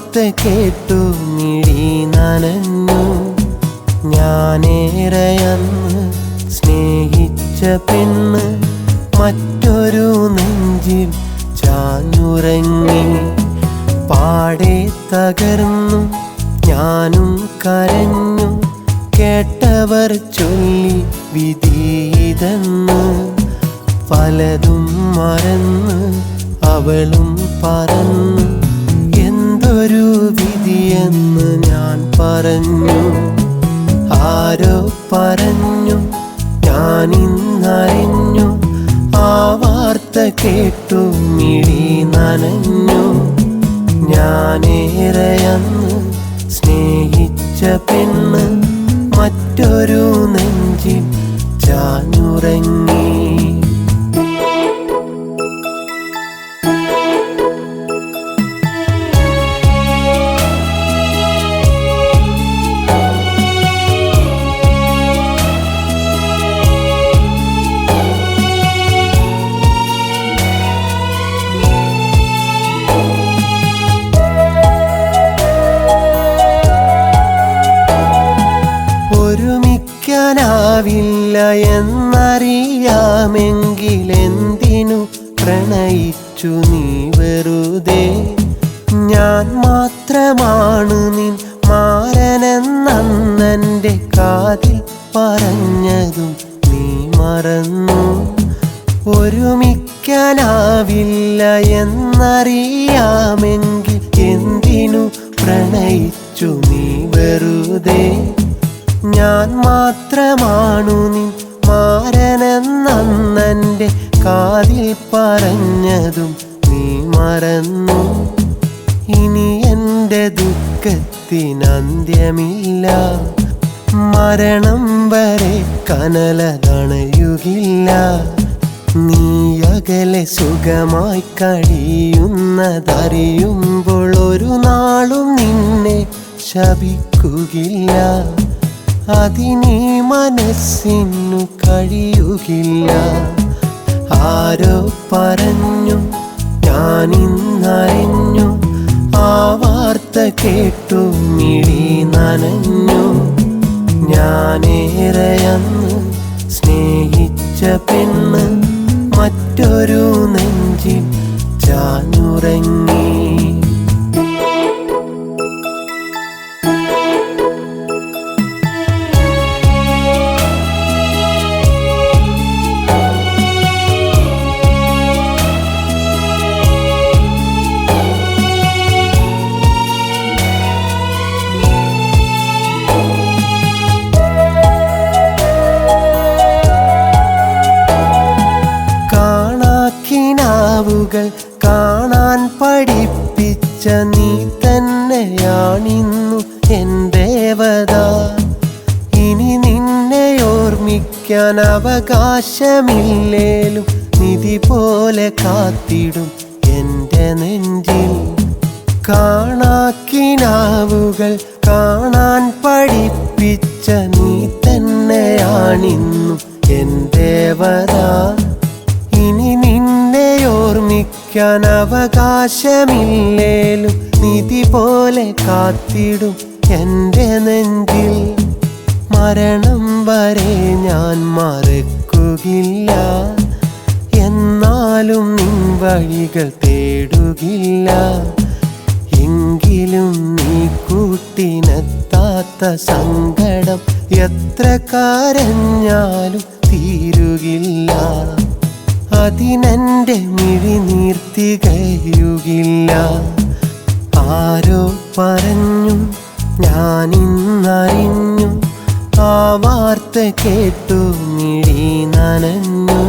വാർത്ത കേട്ടു മിഴി നനഞ്ഞു. ഞാനേറെയന്ന് സ്നേഹിച്ച പെണ്ണ് മറ്റൊരു നെഞ്ചിൽ ചാഞ്ഞുറങ്ങി. പാടെ തകർന്നു ഞാനും കരഞ്ഞു. കേട്ടവർ ചൊല്ലി വിധിയിതെന്ന്. പലതും മറന്ന് അവളും പറന്നു. എന്തൊരു വിധിയെന്ന് ഞാൻ പറഞ്ഞു. ആരോ പറഞ്ഞു ഞാനിന്നറിഞ്ഞു. ആ വാർത്ത കേട്ടു മിഴി നനഞ്ഞു. ഞാനേറെയന്ന് സ്നേഹിച്ച പെണ്ണ് മറ്റൊരു നെഞ്ചിൽ ചാഞ്ഞുറങ്ങി. ഒരുമിക്കാനാവില്ല എന്നറിയാമെങ്കിലെന്തിനു പ്രണയിച്ചു നീ വെറുതെ? ഞാൻ മാത്രമാണ് നിൻ മാരനെന്നെന്റെ കാതിൽ പറഞ്ഞതും നീ മറന്നു. ഒരുമിക്കാനാവില്ല എന്നറിയാമെങ്കിൽ എന്തിനു പ്രണയിച്ചു നീ വെറുതെ? ഞാൻ മാത്രമാണു നിൻ മാരനെന്നെന്റെ കാതിൽ പറഞ്ഞതും നീ മറന്നു. ഇനി എൻ്റെ ദുഃഖത്തിനന്ത്യമില്ല. മരണം വരെ കനലതണയുകില്ല. നീ അകലെ സുഖമായി കഴിയുന്നതറിയുമ്പോൾ ഒരു നാളും നിന്നെ ശപിക്കുകയില്ല. അതിനീ മനസ്സിനു കഴിയുകില്ല. ആരോ പറഞ്ഞു ഞാനിന്നറിഞ്ഞു. ആ വാർത്ത കേട്ടു മിഴി നനഞ്ഞു. ഞാനേറെയന്ന് സ്നേഹിച്ച പെണ്ണ് മറ്റൊരു നെഞ്ചിൽ ചാഞ്ഞുറങ്ങി. കാണാൻ പഠിപ്പിച്ച നീ തന്നെയാണിന്നു എൻ ദേവത. ഇനി നിന്നെ ഓർമ്മിക്കാൻ അവകാശമില്ലേലും നിധി പോലെ കാത്തിടും എൻ്റെ നെഞ്ചിൽ. കാണാക്കിനാവുകൾ കാണാൻ പഠിപ്പിച്ച നീ തന്നെയാണിന്നു എൻ ദേവത. ഇനി നിന്നെ ഓർമ്മിക്കാൻ അവകാശമില്ലേലും നിധി പോലെ കാത്തിടും എൻ്റെ നെഞ്ചിൽ. മരണം വരെ ഞാൻ മറക്കുകയില്ല. എന്നാലും നിൻ വഴികൾ തേടുകില്ല. എങ്കിലും നീ കൂട്ടിനെത്താത്ത സങ്കടം എത്ര കരഞ്ഞാലും തീരുകില്ല. അതിനെൻ്റെ മിഴിനീർ തികയുകില്ല. ആരോ പറഞ്ഞു ഞാനിന്നറിഞ്ഞു. ആ വാർത്ത കേട്ടു മിഴി നനഞ്ഞു.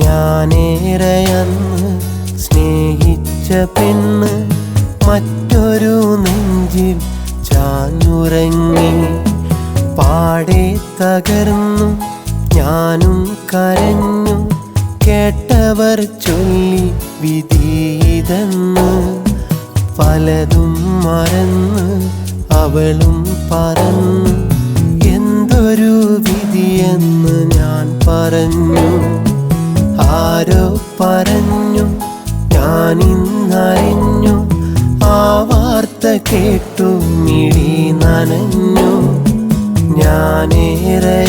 ഞാനേറെയന്ന് സ്നേഹിച്ച പെണ്ണ് മറ്റൊരു നെഞ്ചിൽ ചാഞ്ഞുറങ്ങി. പാടെ തകർന്നു ഞാനും കരഞ്ഞു. കേട്ടവർ ചൊല്ലി വിധിയിതെന്ന്. പലതും മറന്ന് അവളും പറന്നു. എന്തൊരു വിധിയെന്ന് ഞാൻ പറഞ്ഞു. ആരോ പറഞ്ഞു ഞാനിന്നറിഞ്ഞു. ആ വാർത്ത കേട്ടു മിഴി നനഞ്ഞു. ഞാനേറെ